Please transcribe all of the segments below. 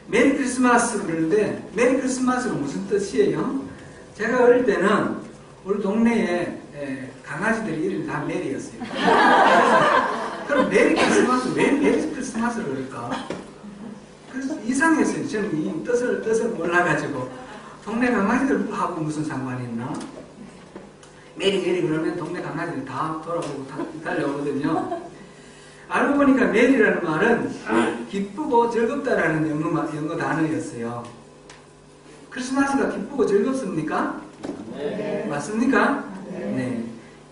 메리 크리스마스 그러는데 메리 크리스마스는 무슨 뜻이에요? 제가 어릴 때는 우리 동네에 강아지들이 이름이 다 메리였어요. 그럼 메리 크리스마스 왜 메리 크리스마스를 그럴까? 그래서 이상했어요. 저는 이 뜻을 몰라가지고 동네 강아지들하고 무슨 상관이 있나? 메리 그러면 동네 강아지들 다 돌아보고 다 달려오거든요. 알고 보니까 메리라는 말은 기쁘고 즐겁다라는 영어 단어였어요. 크리스마스가 기쁘고 즐겁습니까? 네. 맞습니까? 네.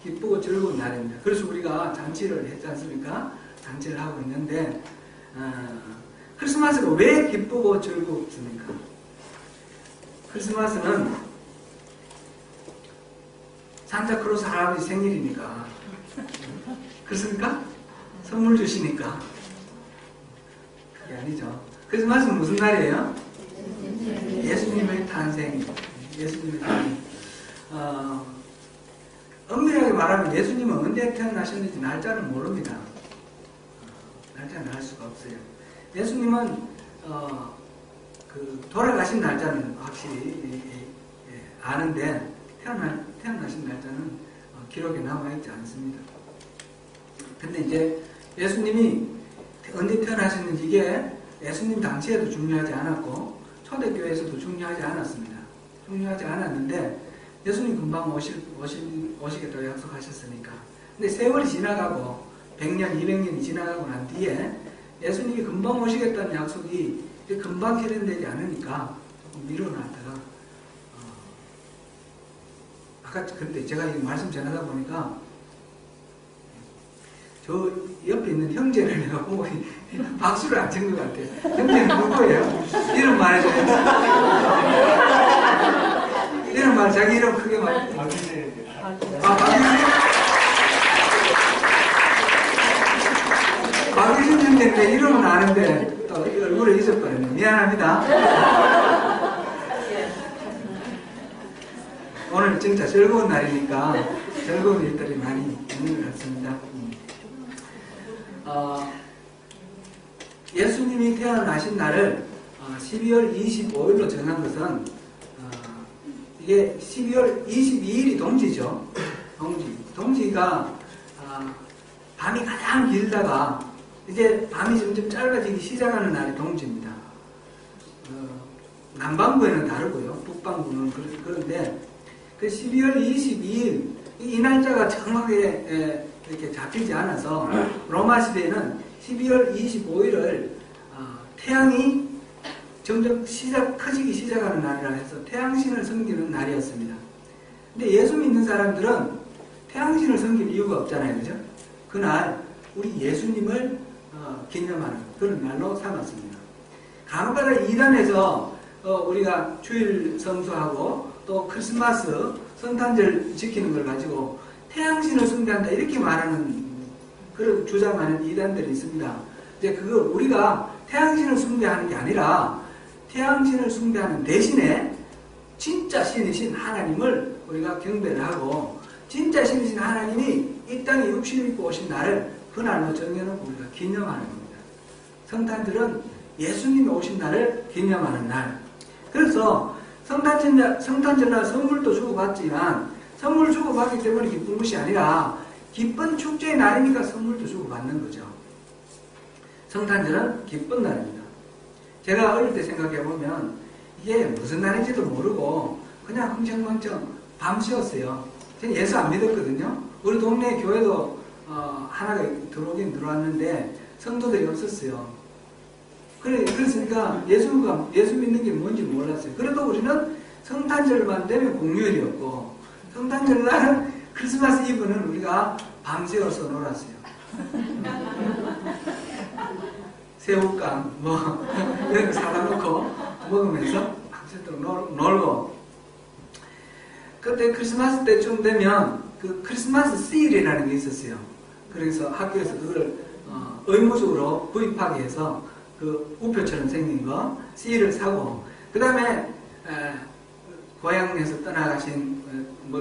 기쁘고 즐거운 날입니다. 그래서 우리가 잔치를 했지 않습니까? 잔치를 하고 있는데 크리스마스가 왜 기쁘고 즐겁습니까? 크리스마스는 산타크로스 할아버지 생일이니까. 그렇습니까? 선물 주시니까. 그게 아니죠. 크리스마스는 무슨 날이에요? 예수님의 탄생. 예수님의 탄생. 엄밀하게 말하면 예수님은 언제 태어나셨는지 날짜는 모릅니다. 날짜는 알 수가 없어요. 예수님은 돌아가신 날짜는 확실히 아는데 태어나신 날짜는 기록에 남아있지 않습니다. 근데 이제 예수님이 언제 태어나셨는지 이게 예수님 당시에도 중요하지 않았고 초대교회에서도 중요하지 않았습니다. 중요하지 않았는데 예수님 금방 오시겠다고 약속하셨으니까. 근데 세월이 지나가고 100년, 200년이 지나가고 난 뒤에 예수님이 금방 오시겠다는 약속이 금방 실현되지 않으니까 조금 미뤄놨다가 아까 근데 제가 이 말씀 전하다 보니까 저 옆에 있는 형제를 내가 보고 박수를 안 친 것 같아요. 형제는 누구예요? 이름 말해줘야지. 이름 말, 자기 이름 크게 말해. 박유진. 박유진 형제인데 이름은 아는데 또 얼굴을 잊어버렸네. 미안합니다. 오늘 진짜 즐거운 날이니까 즐거운 일들이 많이 있는 것 같습니다. 예수님이 태어나신 날을 12월 25일로 정한 것은 이게 12월 22일이 동지죠. 동지가 밤이 가장 길다가 이제 밤이 점점 짧아지기 시작하는 날이 동지입니다. 남반구에는 다르고요. 북반구는 그런데 그 12월 22일 이 날짜가 정확하게 이렇게 잡히지 않아서 로마 시대에는 12월 25일을 태양이 점점 커지기 시작하는 날이라 해서 태양신을 섬기는 날이었습니다. 근데 예수 믿는 사람들은 태양신을 섬길 이유가 없잖아요. 그죠? 그날 우리 예수님을 기념하는 그런 날로 삼았습니다. 간혹가다 이단에서 우리가 주일 성수하고 또 크리스마스 성탄절 지키는 걸 가지고 태양신을 숭배한다 이렇게 말하는 그런 주장하는 이단들이 있습니다. 이제 그걸 우리가 태양신을 숭배하는 게 아니라 태양신을 숭배하는 대신에 진짜 신이신 하나님을 우리가 경배를 하고 진짜 신이신 하나님이 이 땅에 육신을 입고 오신 날을 그날로 정해놓고 우리가 기념하는 겁니다. 성탄절은 예수님이 오신 날을 기념하는 날. 그래서 성탄절날 선물도 주고받지만 선물 주고받기 때문에 기쁜 것이 아니라 기쁜 축제의 날이니까 선물도 주고받는 거죠. 성탄절은 기쁜 날입니다. 제가 어릴 때 생각해보면 이게 무슨 날인지도 모르고 그냥 흥청망청 밤새웠어요. 저는 예수 안 믿었거든요. 우리 동네 교회도 하나가 들어오긴 들어왔는데 성도들이 없었어요. 그랬으니까 예수 믿는 게 뭔지 몰랐어요. 그래도 우리는 성탄절만 되면 공휴일이었고 성탄절날은 크리스마스 이브는 우리가 밤새워서 놀았어요. 새우깡 이런 거 사다 놓고 먹으면서 밤새도록 놀고 그때 크리스마스 때쯤 되면 그 크리스마스 세일이라는 게 있었어요. 그래서 학교에서 그걸 의무적으로 구입하게 해서 그 우표처럼 생긴 거 세일을 사고 그 다음에 고향에서 떠나가신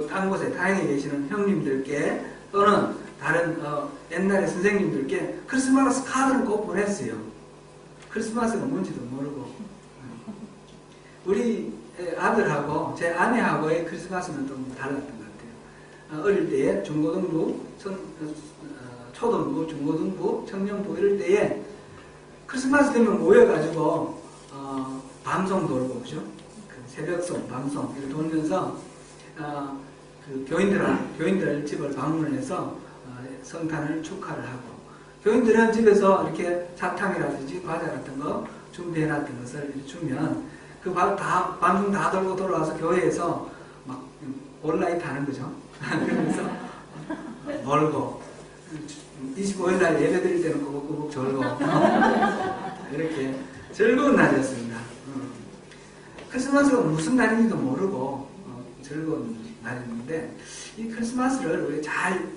딴 곳에 타향에 계시는 형님들께 또는 다른 옛날의 선생님들께 크리스마스 카드를 꼭 보냈어요. 크리스마스가 뭔지도 모르고 우리 아들하고 제 아내하고의 크리스마스는 좀 달랐던 것 같아요. 어릴 때에 중고등부, 초등부, 중고등부, 청년부 이럴 때에 크리스마스 되면 모여가지고 밤송 돌고, 그죠? 그 새벽송, 밤송 이렇게 돌면서 그 교인들 집을 방문해서 성탄을 축하를 하고, 교인들은 집에서 이렇게 사탕이라든지 과자 같은 거 준비해놨던 것을 이렇게 주면 그 밤송 다 돌고 돌아와서 교회에서 막 온라인 타는 거죠. 그러면서 멀고 25일날 예배 드릴 때는 꾸벅꾸벅 졸고 이렇게 즐거운 날이었습니다. 크리스마스가 무슨 날인지도 모르고 즐거운 날이었는데, 이 크리스마스를 우리 잘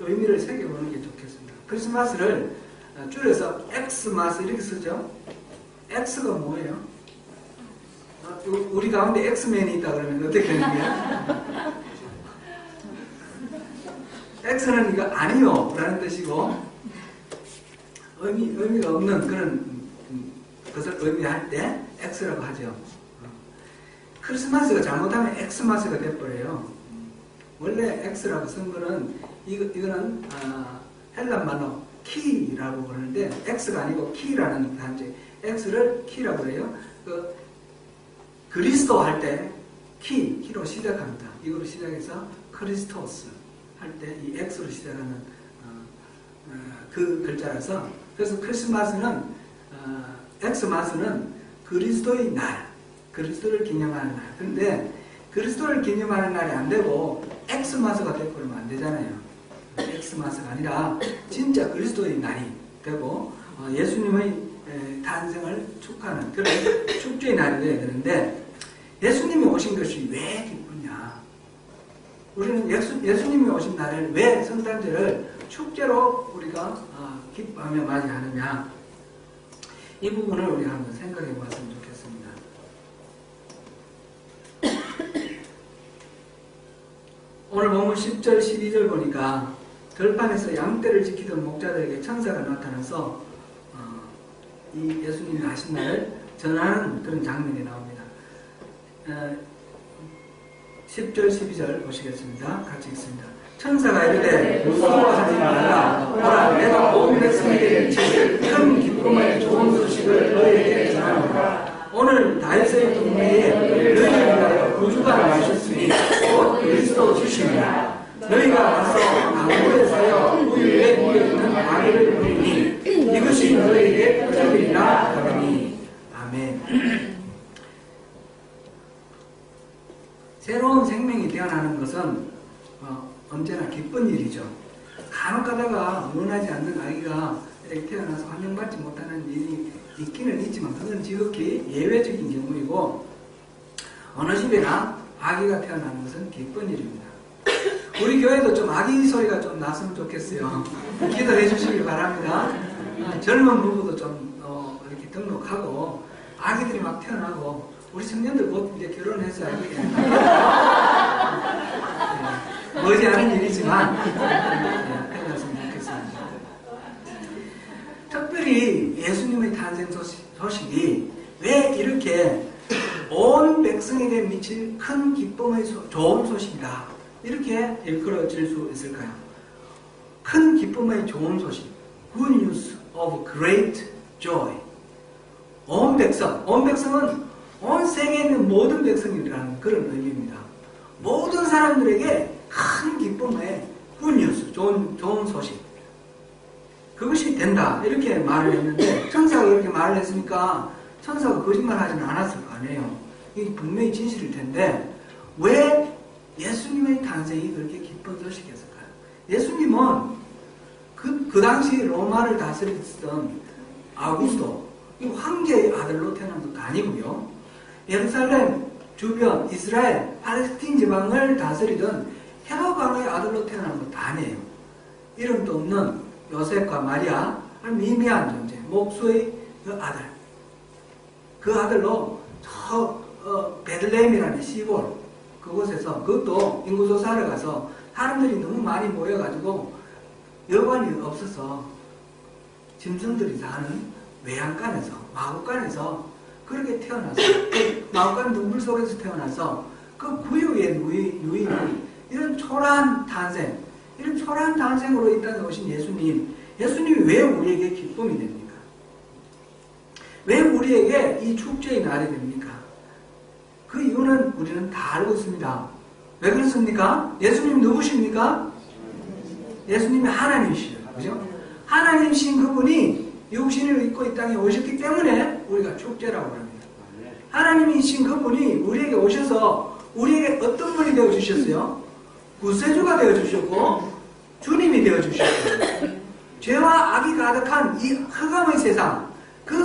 의미를 새겨보는 게 좋겠습니다. 크리스마스를 줄여서 엑스마스 이렇게 쓰죠. X가 뭐예요? 우리 가운데 엑스맨이 있다 그러면 어떻게 되는 거예요? X는 이거 아니요 라는 뜻이고, 의미가 없는 그런 것을 의미할 때 X라고 하죠. 크리스마스가 잘못하면 엑스마스가 돼버려요. 원래 X라고 쓴 거는 이거는 헬란 말로 키라고 그러는데, X가 아니고 키라는 단지, X를 키라고 그래요. 그리스도 할 때 키로 시작합니다. 이거로 시작해서 크리스토스 할 때 이 X로 시작하는 그 글자라서, 그래서 크리스마스는 엑스마스는 그리스도의 날, 그리스도를 기념하는 날. 그런데 그리스도를 기념하는 날이 안 되고 엑스마스가 되버리면 안 되잖아요. 엑스마스가 아니라 진짜 그리스도의 날이 되고 예수님의 탄생을 축하하는 그런 축제의 날이 되어야 되는데, 예수님이 오신 것이 왜 기쁘냐? 우리는 예수님이 오신 날을 왜 성탄절을 축제로 우리가 기뻐하며 맞이하느냐? 이 부분을 우리가 한번 생각해 봤으면 좋겠습니다. 오늘 본문 10절, 12절 보니까 들판에서 양떼를 지키던 목자들에게 천사가 나타나서 이 예수님이 하신 날을 전하는 그런 장면이 나옵니다. 10절, 12절 보시겠습니다. 같이 읽습니다. 천사가 이르되 무서워하지 말라. 보라, 내가 온 백성에게 미칠 큰 기쁨의 좋은 소식을 너희에게 전하노라. 오늘 다윗의 동네에 너희를 위하여 구주가 나셨으니 곧 그리스도 주시니라. 너희가 가서 강물에 사여 우유에 묻어있는 아기를 보리니 이것이 너희에게 표적이라 하더니. 아멘. 새로운 생명이 태어나는 것은 언제나 기쁜 일이죠. 간혹 가다가 원하지 않는 아기가 이렇게 태어나서 환영받지 못하는 일이 있기는 있지만, 그건 지극히 예외적인 경우이고, 어느 집에나 아기가 태어나는 것은 기쁜 일입니다. 우리 교회도 좀 아기 소리가 좀 났으면 좋겠어요. 기도해 주시길 바랍니다. 젊은 부부도 좀 이렇게 등록하고 아기들이 막 태어나고, 우리 청년들 곧 이제 결혼해서 머지않은 일이지만 태어났으면 좋겠습니다. 특별히 예수님의 탄생 소식이 왜 이렇게 온 백성에게 미칠 큰 기쁨의 좋은 소식이다, 이렇게 일컬어질 수 있을까요? 큰 기쁨의 좋은 소식, Good news of great joy. 온 백성은 온 세계에 있는 모든 백성이라는 그런 의미입니다. 모든 사람들에게 큰 기쁨의 good news, 좋은 소식, 그것이 된다, 이렇게 말을 했는데, 천사가 그렇게 말을 했으니까 천사가 거짓말 하지는 않았을 거 아니에요. 이게 분명히 진실일 텐데 왜 예수님의 탄생이 그렇게 기쁜 소식이었을까요? 예수님은 그 당시 로마를 다스리던 아구스도, 이 황제의 아들로 태어난 것도 아니고요. 예루살렘 주변 이스라엘 팔레스틴 지방을 다스리던 헤롯 왕의 아들로 태어난 것도 아니에요. 이름도 없는 요셉과 마리아, 미미한 존재, 목수의 그 아들로 저 베들레헴이라는 시골, 그곳에서, 그것도 인구조사를 가서 사람들이 너무 많이 모여가지고 여관이 없어서 짐승들이 사는 외양간에서, 마구간에서 그렇게 태어나서 그 마음과 눈물 속에서 태어나서 그 구유의 누이 이런 초라한 탄생, 이런 초라한 탄생으로 이 땅에 오신 예수님이 왜 우리에게 기쁨이 됩니까? 왜 우리에게 이 축제의 날이 됩니까? 그 이유는 우리는 다 알고 있습니다. 왜 그렇습니까? 예수님 누구십니까? 예수님이 하나님이시죠. 그죠? 하나님이신 그분이 육신을 입고 이 땅에 오셨기 때문에 우리가 축제라고 합니다. 하나님이신 그분이 우리에게 오셔서 우리에게 어떤 분이 되어주셨어요? 구세주가 되어주셨고 주님이 되어주셨고 죄와 악이 가득한 이 흑암의 세상 그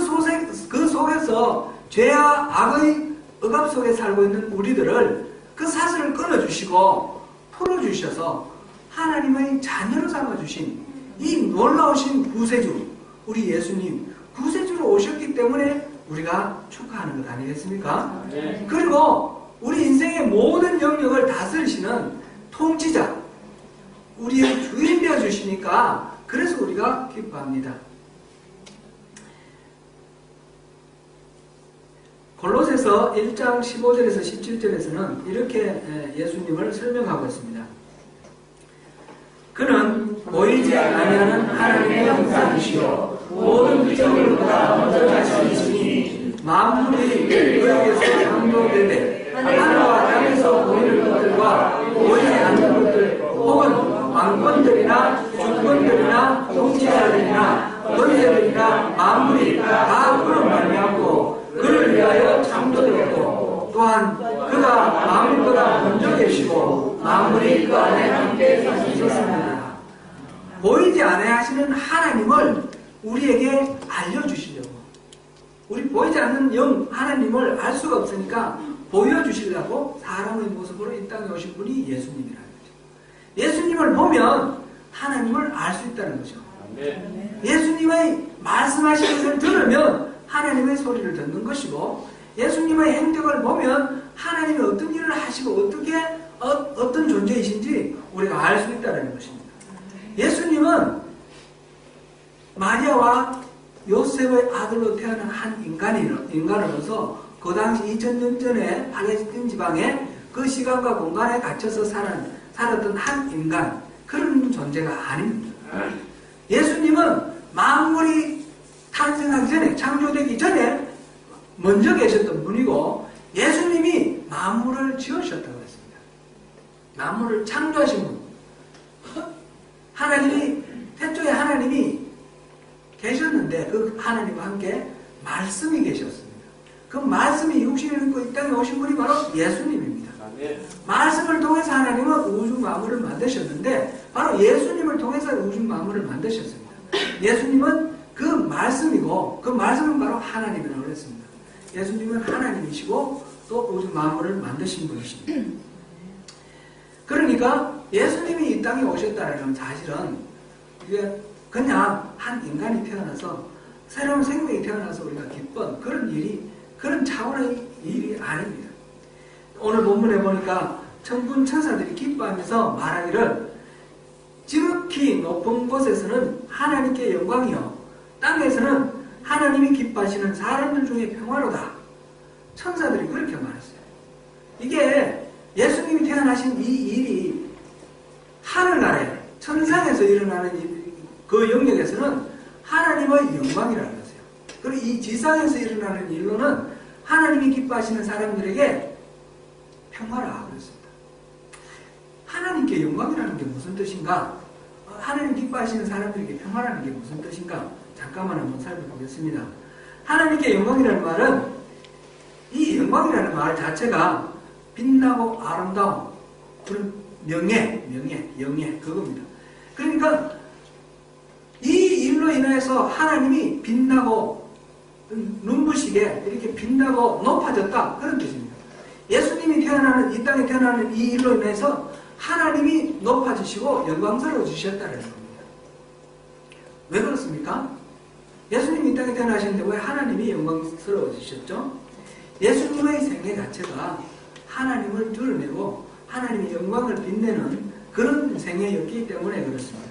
속에서 죄와 악의 억압 속에 살고 있는 우리들을 그 사슬을 끊어주시고 풀어주셔서 하나님의 자녀로 삼아주신 이 놀라우신 구세주 우리 예수님 구세주로 오셨기 때문에 우리가 축하하는 것 아니겠습니까? 네. 그리고 우리 인생의 모든 영역을 다스리시는 통치자 우리의 주인 되어주시니까 그래서 우리가 기뻐합니다. 골로새서 1장 15절에서 17절에서는 이렇게 예수님을 설명하고 있습니다. 그는 보이지 아니하는 하나님의 형상이시요 모든 피조물보다 먼저 자신이시니 만물이 그에게서 창조되되 하늘과 땅에서 보이는 것들과 보이지 않는 것들 혹은 왕권들이나 주권들이나 통치자들이나 권세들이나 만물이 다 그로 말미암고 그를 위하여 창조되었고 또한 그가 만물보다 먼저 계시고 만물이 그 안에 함께 사시셨습니다. 보이지 아니하시는 하나님을 우리에게 알려주시려고 우리 보이지 않는 영 하나님을 알 수가 없으니까 보여주시려고 사람의 모습으로 이 땅에 오신 분이 예수님이라는 거죠. 예수님을 보면 하나님을 알 수 있다는 거죠. 예수님의 말씀하시는 것을 들으면 하나님의 소리를 듣는 것이고 예수님의 행적을 보면 하나님이 어떤 일을 하시고 어떤 존재이신지 우리가 알 수 있다는 것입니다. 예수님은 마리아와 요셉의 아들로 태어난 한 인간으로서 그 당시 2000년 전에 팔레스틴 지방에 그 시간과 공간에 갇혀서 살았던 한 인간 그런 존재가 아닙니다. 예수님은 만물이 탄생하기 전에 창조되기 전에 먼저 계셨던 분이고 예수님이 만물을 지으셨다고 했습니다. 만물을 창조하신 분 태초에 하나님이 계셨는데 그 하나님과 함께 말씀이 계셨습니다. 그 말씀이 육신을 입고 이 땅에 오신 분이 바로 예수님입니다. 말씀을 통해서 하나님은 우주 만물을 만드셨는데 바로 예수님을 통해서 우주 만물을 만드셨습니다. 예수님은 그 말씀이고 그 말씀은 바로 하나님이라고 그랬습니다. 예수님은 하나님이시고 또 우주 만물을 만드신 분이십니다. 그러니까 예수님이 이 땅에 오셨다는 사실은 이게 그냥 한 인간이 태어나서 새로운 생명이 태어나서 우리가 기쁜 그런 차원의 일이 아닙니다. 오늘 본문에 보니까 천군 천사들이 기뻐하면서 말하기를 지극히 높은 곳에서는 하나님께 영광이요 땅에서는 하나님이 기뻐하시는 사람들 중에 평화로다. 천사들이 그렇게 말했어요. 이게 예수님이 태어나신 이 일이 하늘나라에 천상에서 일어나는 그 영역에서는 하나님의 영광이라는 것이에요. 그리고 이 지상에서 일어나는 일로는 하나님이 기뻐하시는 사람들에게 평화라 그랬습니다. 하나님께 영광이라는 게 무슨 뜻인가? 하나님 기뻐하시는 사람들에게 평화라는 게 무슨 뜻인가? 잠깐만 한번 살펴보겠습니다. 하나님께 영광이라는 말은 이 영광이라는 말 자체가 빛나고 아름다운 그런 영예 그겁니다. 그러니까 이 일로 인해서 하나님이 빛나고 눈부시게 이렇게 빛나고 높아졌다 그런 뜻입니다. 예수님이 이 땅에 태어나는 이 일로 인해서 하나님이 높아지시고 영광스러워지셨다는 겁니다. 왜 그렇습니까? 예수님이 이 땅에 태어나셨는데 왜 하나님이 영광스러워지셨죠? 예수님의 생애 자체가 하나님을 드러내고 하나님의 영광을 빛내는 그런 생애였기 때문에 그렇습니다.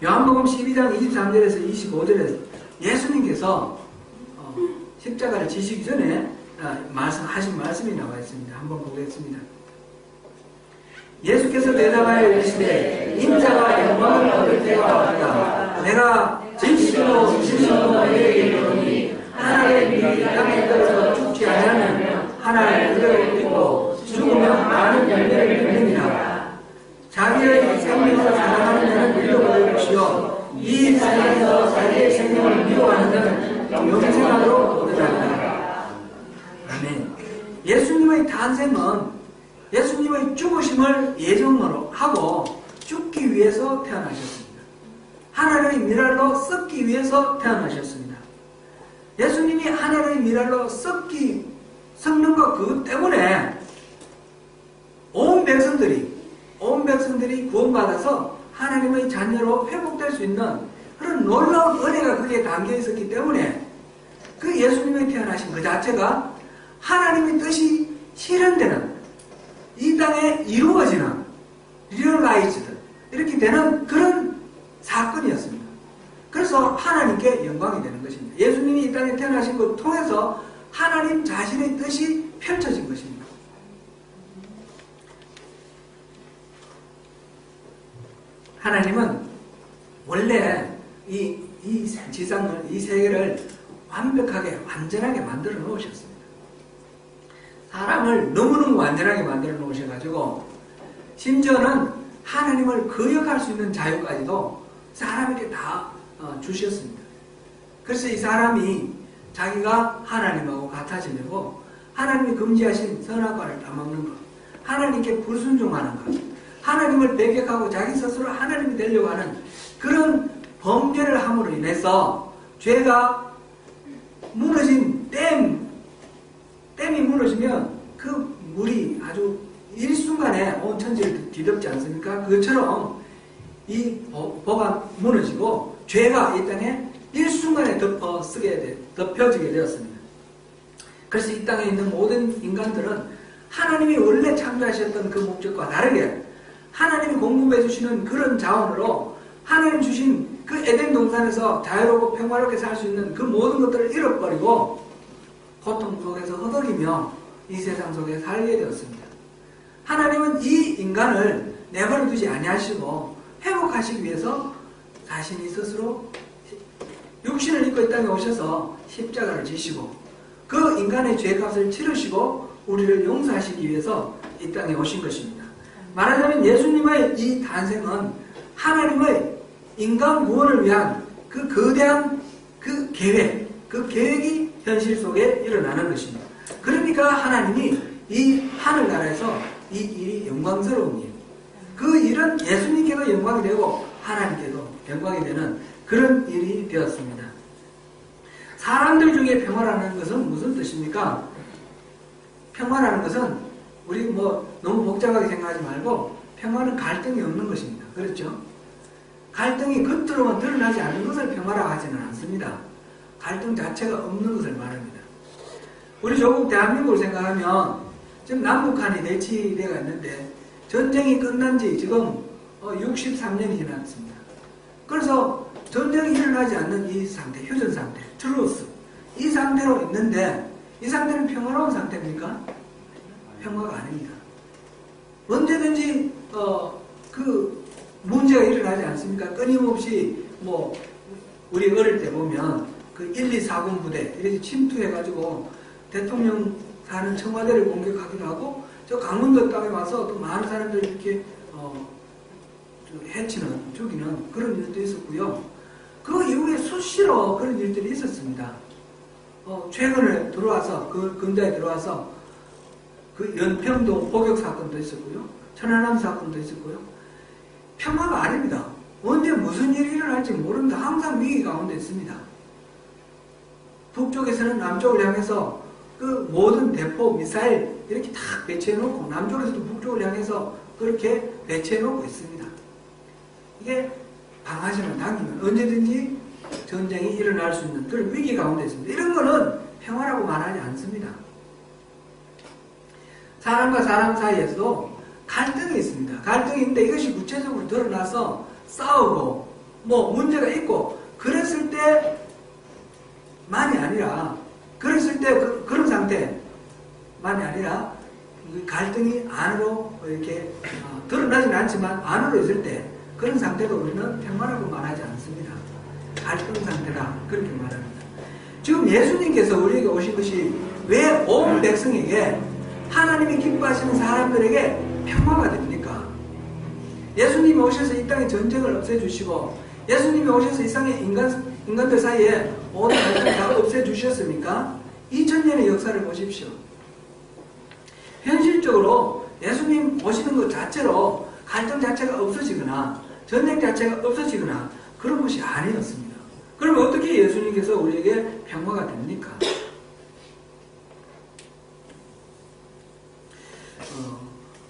요한복음 12장 23절에서 25절에서 예수님께서 십자가를 지시기 전에 하신 말씀이 나와 있습니다. 한번 보겠습니다. 예수께서 대답하여 이르시되 인자가 영광을 얻을 때가 왔다. 내가 진실로 진실로 너희에게 이르노니 하나의 밀이 땅에 떨어져 죽지 아니하면 하나를 그대로 믿고 죽으면 많은 열매를 맺느니라. 자기의 생명을 사랑하는 자는 잃어버릴 것이요 이 세상에서 자기의 생명을 미워하는 자는 영생으로 얻으리라. 아멘. 예수님의 탄생은 예수님의 죽으심을 예정으로 하고 죽기 위해서 태어나셨습니다. 하나님의 미랄로 썩기 위해서 태어나셨습니다. 예수님이 하나님의 미랄로 썩는 것 그것 때문에 온 백성들이 구원받아서 하나님의 자녀로 회복될 수 있는 그런 놀라운 은혜가 거기에 담겨 있었기 때문에 그 예수님이 태어나신 그 자체가 하나님의 뜻이 실현되는 이 땅에 이루어지는 리얼라이즈드 이렇게 되는 그런 사건이었습니다. 그래서 하나님께 영광이 되는 것입니다. 예수님이 이 땅에 태어나신 것을 통해서 하나님 자신의 뜻이 펼쳐진 것입니다. 하나님은 원래 이 지상을, 이 세계를 완벽하게, 완전하게 만들어 놓으셨습니다. 사람을 너무너무 완전하게 만들어 놓으셔가지고, 심지어는 하나님을 거역할 수 있는 자유까지도 사람에게 다 주셨습니다. 그래서 이 사람이 자기가 하나님하고 같아지려고 하나님이 금지하신 선악과를 따먹는 것, 하나님께 불순종하는 것, 하나님을 배격하고 자기 스스로 하나님이 되려고 하는 그런 범죄를 함으로 인해서 죄가 무너진 댐이 무너지면 그 물이 아주 일순간에 온 천지를 뒤덮지 않습니까? 그것처럼 이 보가 무너지고 죄가 이 땅에 일순간에 덮여지게 되었습니다. 그래서 이 땅에 있는 모든 인간들은 하나님이 원래 창조하셨던 그 목적과 다르게 하나님이 공급해 주시는 그런 자원으로 하나님 주신 그 에덴 동산에서 자유롭고 평화롭게 살 수 있는 그 모든 것들을 잃어버리고 고통 속에서 허덕이며 이 세상 속에 살게 되었습니다. 하나님은 이 인간을 내버려 두지 아니하시고 회복하시기 위해서 자신이 스스로 육신을 입고 이 땅에 오셔서 십자가를 지시고 그 인간의 죄값을 치르시고 우리를 용서하시기 위해서 이 땅에 오신 것입니다. 말하자면 예수님의 이 탄생은 하나님의 인간 구원을 위한 그 거대한 그 계획이 현실 속에 일어나는 것입니다. 그러니까 하나님이 이 하늘나라에서 이 일이 영광스러운 일, 그 일은 예수님께도 영광이 되고 하나님께도 영광이 되는 그런 일이 되었습니다. 사람들 중에 평화라는 것은 무슨 뜻입니까? 평화라는 것은 우리 너무 복잡하게 생각하지 말고 평화는 갈등이 없는 것입니다. 그렇죠? 갈등이 겉으로만 드러나지 않는 것을 평화라고 하지는 않습니다. 갈등 자체가 없는 것을 말합니다. 우리 조국 대한민국을 생각하면 지금 남북한이 대치대가 있는데 전쟁이 끝난 지 지금 63년이 지났습니다. 그래서 전쟁이 일어나지 않는 이 상태, 휴전 상태, 트루스 이 상태로 있는데 이 상태는 평화로운 상태입니까? 평화가 아닙니다. 언제든지 그 문제가 일어나지 않습니까? 끊임없이 우리 어릴 때 보면 그 1, 2, 4군 부대 이렇게 침투해가지고 대통령 사는 청와대를 공격하기도 하고 저 강원도 땅에 와서 또 많은 사람들 이렇게 해치는, 죽이는 그런 일도 있었고요. 그 이후에 수시로 그런 일들이 있었습니다. 최근에 들어와서 근자에 들어와서 그 연평도 포격 사건도 있었고요. 천안함 사건도 있었고요. 평화가 아닙니다. 언제 무슨 일이 일어날지 모릅니다. 항상 위기 가운데 있습니다. 북쪽에서는 남쪽을 향해서 그 모든 대포, 미사일 이렇게 다 배치해놓고 남쪽에서도 북쪽을 향해서 그렇게 배치해놓고 있습니다. 이게 방아쇠만 당기면 언제든지 전쟁이 일어날 수 있는 그런 위기 가운데 있습니다. 이런 거는 평화라고 말하지 않습니다. 사람과 사람 사이에서도 갈등이 있습니다. 갈등이 있는데 이것이 구체적으로 드러나서 싸우고 문제가 있고 그랬을 때만이 아니라 그랬을 때 그런 상태만이 아니라 갈등이 안으로 이렇게 드러나진 않지만 안으로 있을 때 그런 상태도 우리는 평화라고 말하지 않습니다. 갈등 상태다 그렇게 말합니다. 지금 예수님께서 우리에게 오신 것이 왜 온 백성에게 하나님이 기뻐하시는 사람들에게 평화가 됩니까? 예수님이 오셔서 이 땅에 전쟁을 없애주시고 예수님이 오셔서 이 땅에 인간들 사이에 모든 갈등을 다 없애주셨습니까? 2000년의 역사를 보십시오. 현실적으로 예수님 오시는 것 자체로 갈등 자체가 없어지거나 전쟁 자체가 없어지거나 그런 것이 아니었습니다. 그러면 어떻게 예수님께서 우리에게 평화가 됩니까?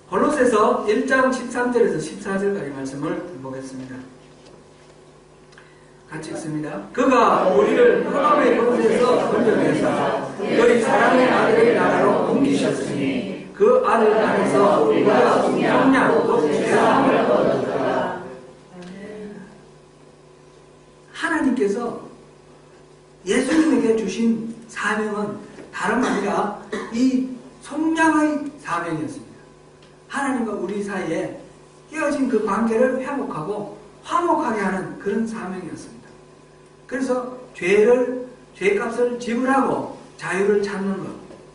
골로새서 1장 13절에서 14절까지 말씀을 보겠습니다. 같이 읽습니다. 그가 우리를 흑암의 권세에서 건져내사 그의 사랑의 아들의 나라로 옮기셨으니 그 아들 안에서 우리가 성량 곧 죄사함을 얻었다. 하나님께서 예수님에게 주신 사명은 다름 아니라 이 성량의 사명이었습니다. 하나님과 우리 사이에 깨어진 그 관계를 회복하고 화목하게 하는 그런 사명이었습니다. 그래서 죄값을 지불하고 자유를 찾는 것,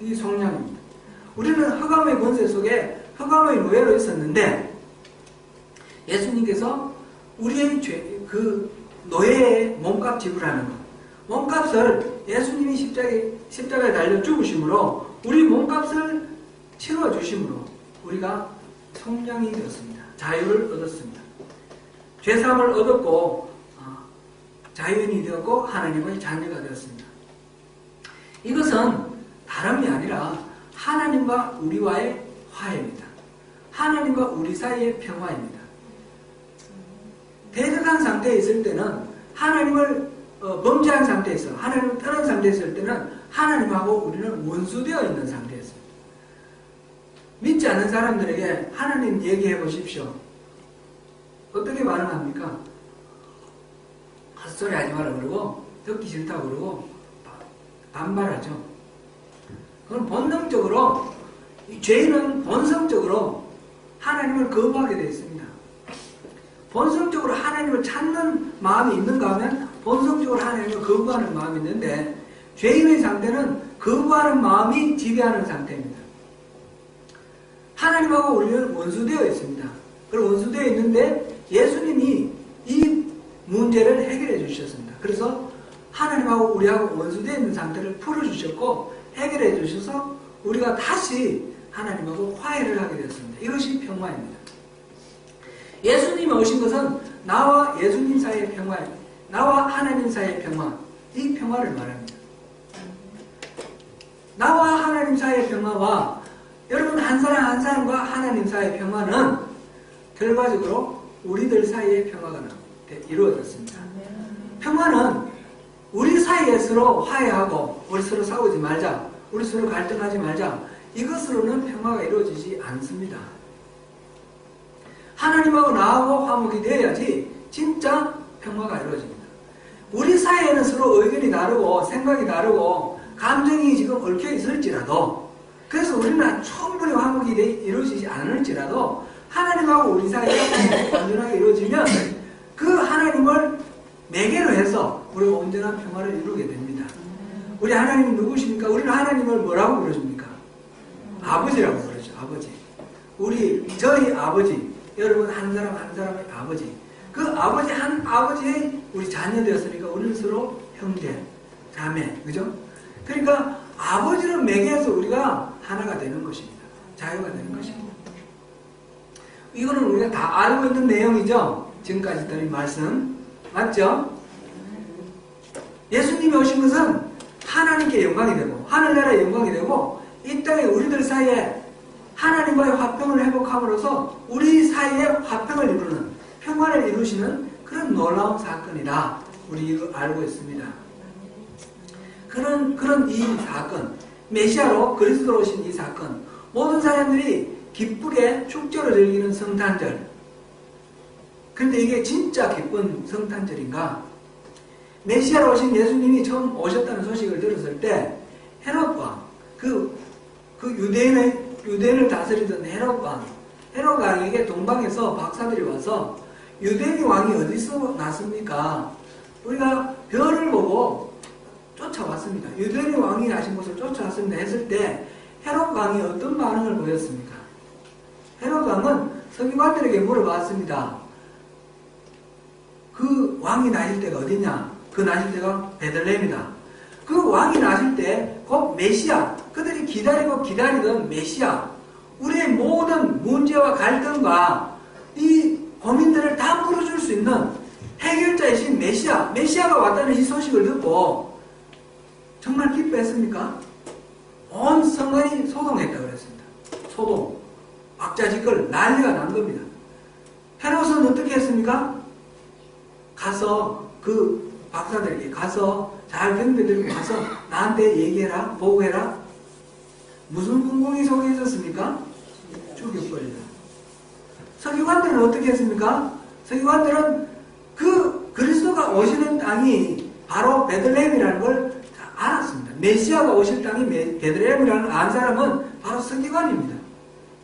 이 성량입니다. 우리는 흑암의 권세 속에 흑암의 노예로 있었는데 예수님께서 우리의 그 노예의 몸값 지불하는 것, 몸값을 예수님이 십자가에 달려 죽으심으로 우리 몸값을 치러주심으로 우리가 성량이 되었습니다. 자유를 얻었습니다. 죄사함을 얻었고 자유인이 되었고 하나님의 자녀가 되었습니다. 이것은 다름이 아니라 하나님과 우리와의 화해입니다. 하나님과 우리 사이의 평화입니다. 대적한 상태에 있을 때는 하나님을 범죄한 상태에서 하나님을 떠난 상태에 있을 때는 하나님하고 우리는 원수되어 있는 상태였습니다. 믿지 않는 사람들에게 하나님 얘기해 보십시오. 어떻게 반응합니까? 헛소리 하지 마라 그러고 듣기 싫다고 그러고 반발하죠. 그건 본능적으로 죄인은 본성적으로 하나님을 거부하게 되어 있습니다. 본성적으로 하나님을 찾는 마음이 있는가 하면 본성적으로 하나님을 거부하는 마음이 있는데 죄인의 상태는 거부하는 마음이 지배하는 상태입니다. 하나님하고 우리는 원수되어 있습니다. 그리고 원수되어 있는데 예수님이 이 문제를 해결해 주셨습니다. 그래서 하나님하고 우리하고 원수되어 있는 상태를 풀어주셨고 해결해 주셔서 우리가 다시 하나님하고 화해를 하게 되었습니다. 이것이 평화입니다. 예수님이 오신 것은 나와 예수님 사이의 평화입니다. 나와 하나님 사이의 평화, 이 평화를 말합니다. 나와 하나님 사이의 평화와 여러분 한 사람 한 사람과 하나님 사이의 평화는 결과적으로 우리들 사이의 평화가 이루어졌습니다. 평화는 우리 사이에 서로 화해하고 우리 서로 싸우지 말자, 우리 서로 갈등하지 말자, 이것으로는 평화가 이루어지지 않습니다. 하나님하고 나하고 화목이 되어야지 진짜 평화가 이루어집니다. 우리 사이에는 서로 의견이 다르고 생각이 다르고 감정이 지금 얽혀 있을지라도 그래서 우리는 충분히 화목이 이루어지지 않을지라도 하나님하고 우리 사이가 완전하게 이루어지면 그 하나님을 매개로 해서 우리가 온전한 평화를 이루게 됩니다. 우리 하나님이 누구십니까? 우리는 하나님을 뭐라고 부르십니까? 아버지라고 부르죠. 아버지. 저희 아버지. 여러분 한 사람 한 사람의 아버지. 그 아버지 한 아버지의 우리 자녀 되었으니까 우리는 서로 형제, 자매. 그죠? 그러니까 아버지를 매개해서 우리가 하나가 되는 것입니다. 자유가 되는 것입니다. 이거는 우리가 다 알고 있는 내용이죠. 지금까지 드린 말씀. 맞죠? 예수님이 오신 것은 하나님께 영광이 되고 하늘나라의 영광이 되고 이 땅에 우리들 사이에 하나님과의 화평을 회복함으로써 우리 사이에 화평을 이루는 평화를 이루시는 그런 놀라운 사건이다. 우리 이거 알고 있습니다. 그런 이 사건, 메시아로 그리스도로 오신 이 사건, 모든 사람들이 기쁘게 축제를 즐기는 성탄절. 그런데 이게 진짜 기쁜 성탄절인가? 메시아로 오신 예수님이 처음 오셨다는 소식을 들었을 때 헤롯 왕, 그 유대인을 다스리던 헤롯 왕에게 동방에서 박사들이 와서 유대인 왕이 어디서 났습니까? 우리가 별을 보고 쫓아왔습니다. 유대인 왕이 나신 곳을 쫓아왔습니다 했을 때 헤롯 왕이 어떤 반응을 보였습니까? 헤롯 왕은 서기관들에게 물어봤습니다. 그 왕이 나실 때가 어디냐? 그 나실 때가 베들레헴이다. 그 왕이 나실 때 곧 메시아, 그들이 기다리던 메시아, 우리의 모든 문제와 갈등과 이 고민들을 다 풀어줄 수 있는 해결자이신 메시아가 왔다는 이 소식을 듣고 정말 기뻐했습니까? 온 성관이 소동했다고 그랬습니다. 소동, 왁자지껄, 난리가 난 겁니다. 헤롯은 어떻게 했습니까? 가서 그 박사들에게 가서 잘 경배 들고 가서 나한테 얘기해라, 보고해라. 무슨 궁금이 속에 있었습니까? 죽여버리다. 서기관들은 어떻게 했습니까? 서기관들은 그 그리스도가 오시는 땅이 바로 베들레헴이라는 걸 알았습니다. 메시아가 오실 땅이 베들레헴이라는 안 사람은 바로 서기관입니다.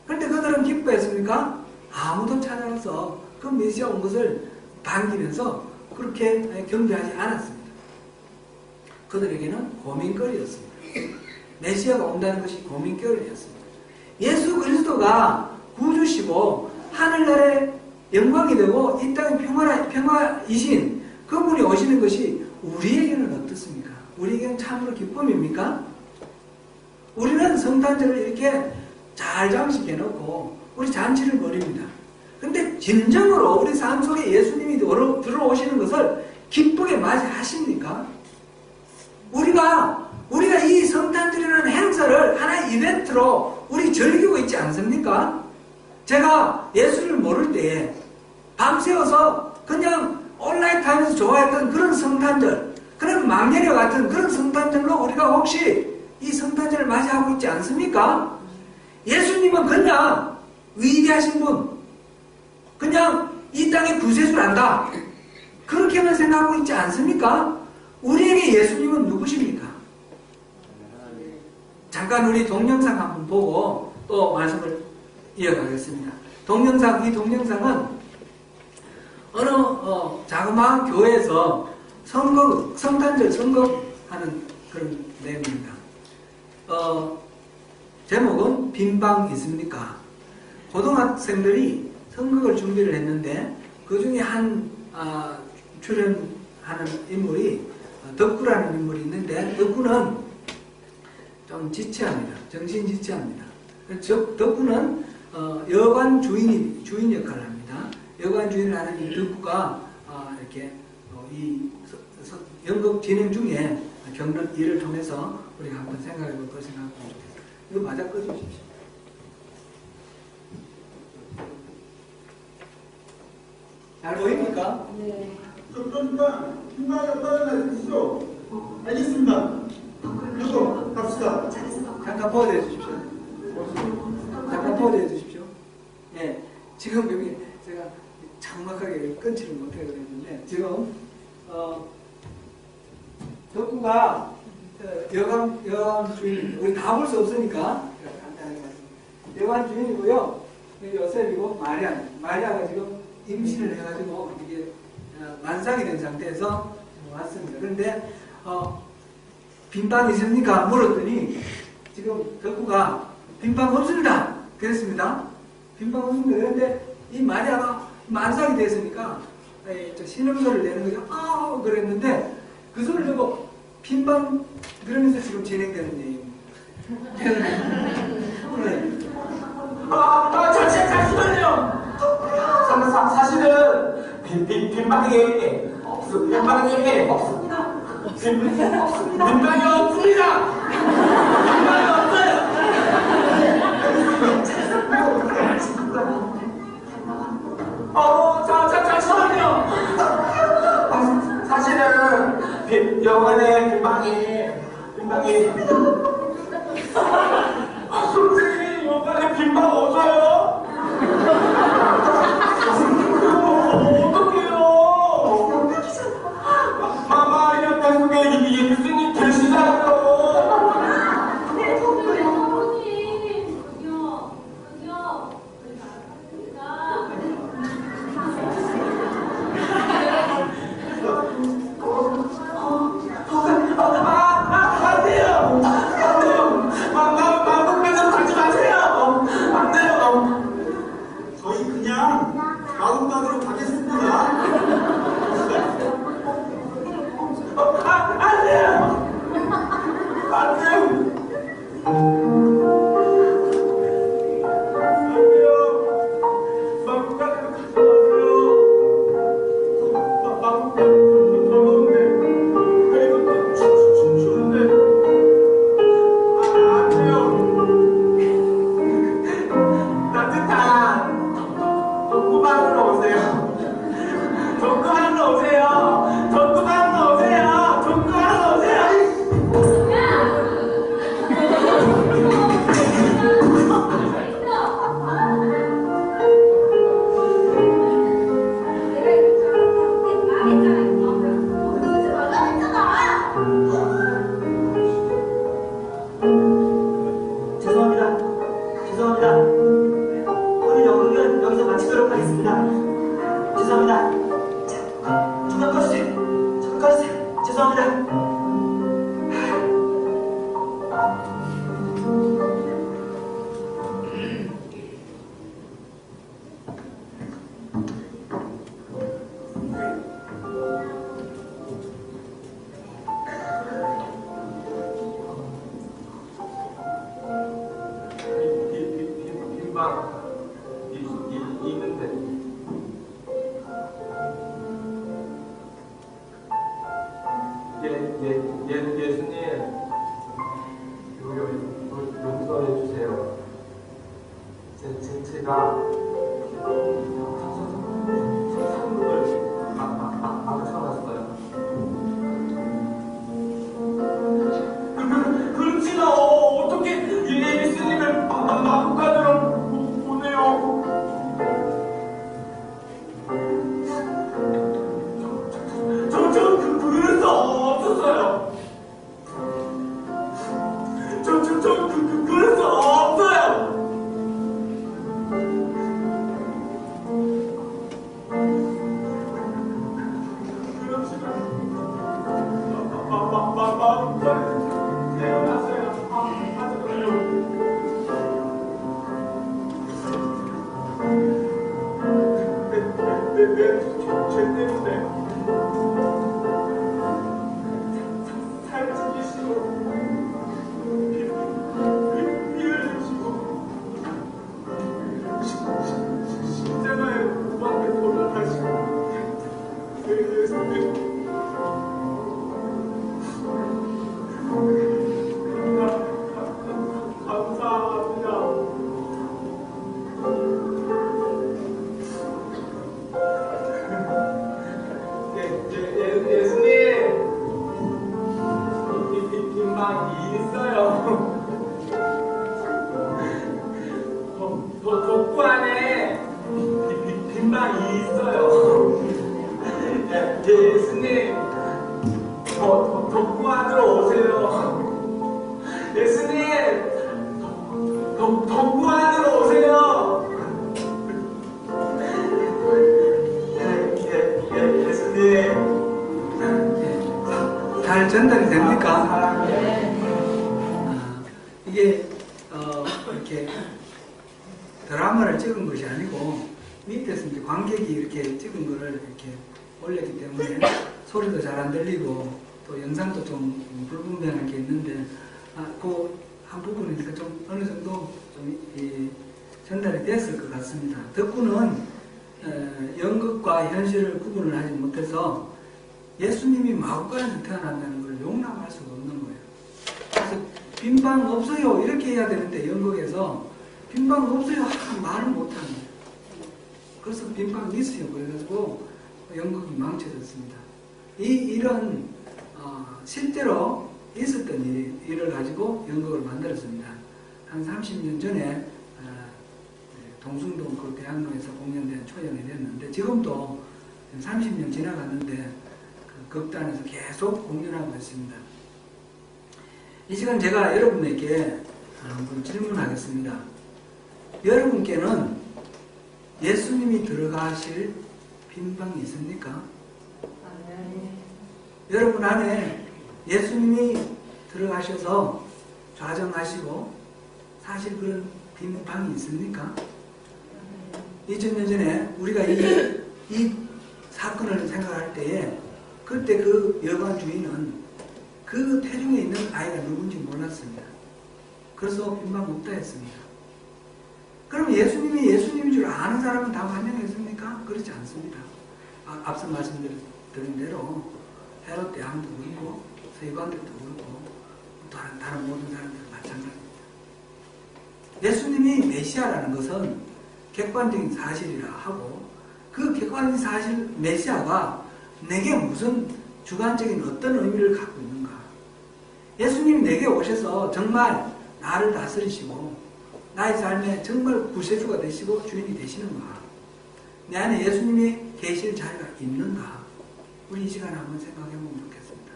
그런데 그들은 기뻐했습니까? 아무도 찾아와서 그 메시아 온 것을 반기면서 그렇게 경배하지 않았습니다. 그들에게는 고민거리였습니다. 메시아가 온다는 것이 고민거리였습니다. 예수 그리스도가 구주시고 하늘나라의 영광이 되고 이 땅의 평화이신 그분이 오시는 것이 우리에게는 어떻습니까? 우리에게는 참으로 기쁨입니까? 우리는 성탄절을 이렇게 잘 장식해 놓고 우리 잔치를 벌입니다. 근데 진정으로 우리 삶 속에 예수님이 들어오시는 것을 기쁘게 맞이하십니까? 우리가 이 성탄절이라는 행사를 하나의 이벤트로 우리 즐기고 있지 않습니까? 제가 예수를 모를 때 밤새워서 그냥 온라인 타임에서 좋아했던 그런 성탄절, 그런 망년에 같은 그런 성탄절로 우리가 혹시 이 성탄절을 맞이하고 있지 않습니까? 예수님은 그냥 위대하신 분, 그냥 이 땅의 구세주란다, 그렇게만 생각하고 있지 않습니까? 우리에게 예수님은 누구십니까? 잠깐 우리 동영상 한번 보고 또 말씀을 이어가겠습니다. 이 동영상은 어느 자그마한 교회에서 성탄절 선거하는 그런 내용입니다. 제목은 빈방 있습니까? 고등학생들이 선거를 준비를 했는데 그 중에 한 출연하는 인물이 덕구라는 인물이 있는데 덕구는 좀 지체합니다. 정신 지체합니다. 덕구는 여관 주인 역할을 합니다. 여관 주인을 하는 이 덕구가 이렇게 이 연극 진행 중에 겪는 일을 통해서 우리가 한번 생각해 볼 것을 생각하고 있습니다. 이거 맞아 꺼주십시오. 잘 보입니까? 네. 그러니까 빈방에 떨어져 주시오. 알겠습니다. 그리고 갑시다. 잠깐 포즈해 주십시오. 잠깐 포즈해 주십시오. 예, 지금 여기 제가 정확하게 끊지를 못해 그랬는데 지금 덕구가 여관 주인, 우리 다 볼 수 없으니까 간단하게 말씀드립니다. 여관 주인이고요. 요셉이고 마리아가 지금 임신을 해가지고 이게 만삭이 된 상태에서 왔습니다. 그런데 빈방 있습니까? 물었더니 지금 덕구가 빈방 없습니다. 그랬습니다. 빈방 없습니다. 그런데 이 마리아가 만삭이 됐으니까 신음소리를 내는 거죠. 아 그랬는데 그 소리를 듣고 빈방 그러면서 지금 진행되는 얘기입니다. 네. 잠시만요. 사실은 빈방이 없습니다. 빈방이 없습니다. 빈방이 없어요. 잠시만요. 사실은 영안의 빈방이 선생님 영안에 빈방 없어요. 어떡해요. 마마 이런 단속에 예수님 계시잖아요. 죄송합니다. 죄송합니다. 오늘 연극은 여기서 마치도록 하겠습니다. 죄송합니다. 자, 조금 꺼주세요. 조금 꺼주세요. 죄송합니다. 예수님, 용서해 주세요. 제가 선물을 망쳐놨어요. 그렇지나 어떻게 예수님을 마구간으로 보내요? 그럴 수 없었어요. 그럴 수 없어요. 죄 때문에 살찌기시고 피를 주시고 십자가에 못 박혀 돌아가시고 예수님 감사합니다. 예수님, 빈방이 있어요. 복부 안에 빈방이 있어요. 예수님, 복부 안으로 오세요. 예수님, 복부 안으로 오세요. 예수님. 잘 전달이 됩니까? 사랑해. 이게 이렇게 드라마를 찍은 것이 아니고 밑에서 이제 관객이 이렇게 찍은 거를 이렇게 올렸기 때문에 소리도 잘 안 들리고 또 영상도 좀 불분명한 게 있는데 그 한 부분이니까 좀 어느 정도 좀 전달이 됐을 것 같습니다. 덕구는 연극과 현실을 구분을 하지 못해서 예수님이 마구간에서 태어난다는 걸 용납할 수가 없는 거예요. 그래서 빈방 없어요 이렇게 해야 되는데 연극에서 빈방 없어요 하고 말을 못하는 거예요. 그래서 빈방이 있어요. 그래가지고 연극이 망쳐졌습니다. 이런 실제로 있었던 일을 가지고 연극을 만들었습니다. 한 30년 전에 동숭동 그 대학로에서 공연된 초연이 됐는데 지금도 30년 지나갔는데 그 극단에서 계속 공연하고 있습니다. 이 시간 제가 여러분에게 한번 질문하겠습니다. 여러분께는 예수님이 들어가실 빈방이 있습니까? 여러분 안에 예수님이 들어가셔서 좌정하시고 사실 그런 빈방이 있습니까? 2000년 전에 우리가 이 사건을 생각할 때에 그때 그 여관 주인은 그 태중에 있는 아이가 누군지 몰랐습니다. 그래서 빈방 없다 했습니다. 그럼 예수님이 예수님인 줄 아는 사람은 다 환영했습니까? 그렇지 않습니다. 앞서 말씀드린 대로 헤롯 대왕도 그렇고 서기관들도 그렇고 다른 모든 사람들 마찬가지입니다. 예수님이 메시아라는 것은 객관적인 사실이라 하고 그 객관적인 사실 메시아가 내게 무슨 주관적인 어떤 의미를 갖고 있는가? 예수님이 내게 오셔서 정말 나를 다스리시고 나의 삶에 정말 구세주가 되시고 주인이 되시는가? 내 안에 예수님이 계실 자리가 있는가? 우리 이 시간에 한번 생각해 보면 좋겠습니다.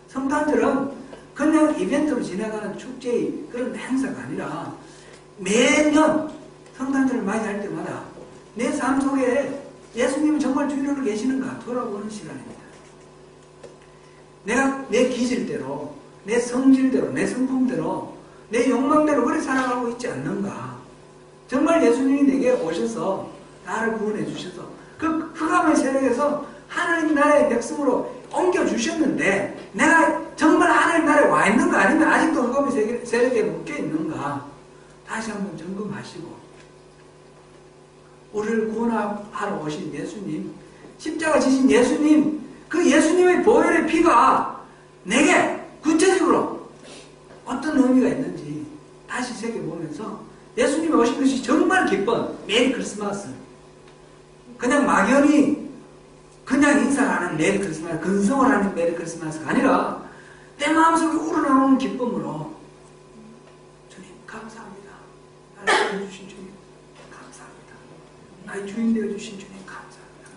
성탄절은 그냥 이벤트로 지나가는 축제의 그런 행사가 아니라 매년 성탄절을 맞이할 때마다 내 삶 속에 예수님은 정말 주인으로 계시는가 돌아보는 시간입니다. 내가 내 기질대로, 내 성질대로, 내 성품대로, 내 욕망대로 그렇게 살아가고 있지 않는가. 정말 예수님이 내게 오셔서 나를 구원해 주셔서 그 흑암의 세력에서 하나님 나라의 백성으로 옮겨주셨는데 내가 정말 하나님 나라에 와 있는가 아니면 아직도 흑암의 세력에 묶여 있는가 다시 한번 점검하시고 우리를 구원하러 오신 예수님, 십자가 지신 예수님, 그 예수님의 보혈의 피가 내게 구체적으로 어떤 의미가 있는지 다시 새겨보면서 예수님이 오신 것이 정말 기쁜 메리 크리스마스. 그냥 막연히 그냥 인사를 하는 메리 크리스마스, 근성을 하는 메리 크리스마스가 아니라 내 마음속에 우러나오는 기쁨으로 주님 감사합니다. 나를 구원해주신 주님 감사합니다. 나의 주인 되어주신 주님 감사합니다.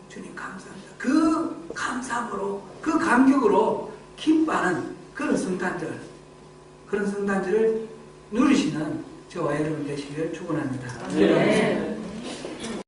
주님 감사합니다. 그 감사함으로 그 감격으로 기뻐하는 그런 성탄절을 누리시는 저와 여러분 되시기를 축원합니다. 네.